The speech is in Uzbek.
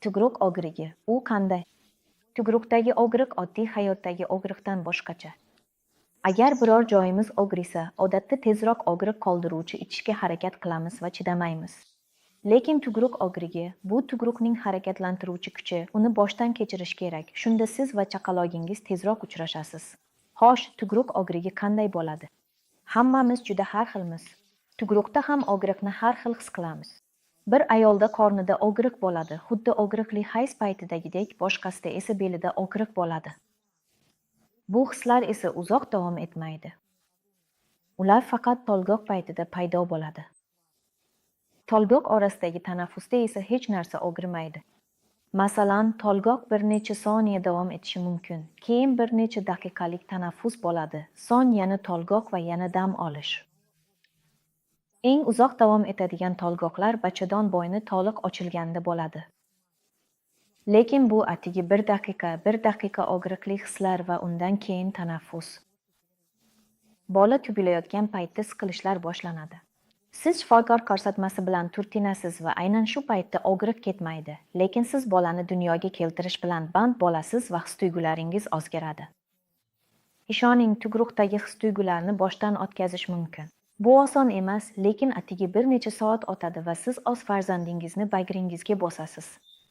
Tugruq og'rigi. U qanday? Tugruqdagi og'riq oddiy hayotdagi og'riqdan boshqacha. Agar biror joyimiz og'risa, odatda tezroq og'riq qoldiruvchi ichishga harakat qilamiz va chidamaymiz. Lekin tugruq og'rigi bu tugruqning harakatlantiruvchi kuchi, uni boshdan kechirish kerak. Shunda siz va chaqalogingiz tezroq uchrashasiz. Xo'sh, tugruq og'rigi qanday bo'ladi? Hammamiz juda har xilmiz. Tugruqda ham og'riqni har xil his qilamiz. Bir ayolda qornida og'riq bo'ladi, xuddi og'riqli hayz paytidagidek, boshqasida esa belida og'riq bo'ladi. Bu hislar esa uzoq davom etmaydi. Ular faqat tolgoq paytida paydo bo'ladi. Tolgoq orasidagi tanaffusda esa hech narsa og'rimaydi. Masalan, tolgoq bir necha soniya davom etishi mumkin. Keyin bir necha daqiqalik tanaffus bo'ladi. So'ng yana tolgoq va yana dam olish. Eng uzoq davom etadigan tolgoqlar bachadon bo'yni to'liq ochilganda bo'ladi. Lekin bu atigi bir daqiqa og'riqli hislar va undan keyin tanaffus. Bola tugilayotgan paytda siqilishlar boshlanadi. Siz shifokor ko'rsatmasi bilan turtinasiz va aynan shu paytda og'riq ketmaydi. Lekin siz bolani dunyoga keltirish bilan band bo'lasiz va his-tuyg'ularingiz o'zgaradi. Ishoning, tugruqdagi his-tuyg'ularni boshdan o'tkazish mumkin. Bu oson emas, lekin atigi bir necha soat o'tadi va siz o'z farzandingizni bag'ringizga bosasiz.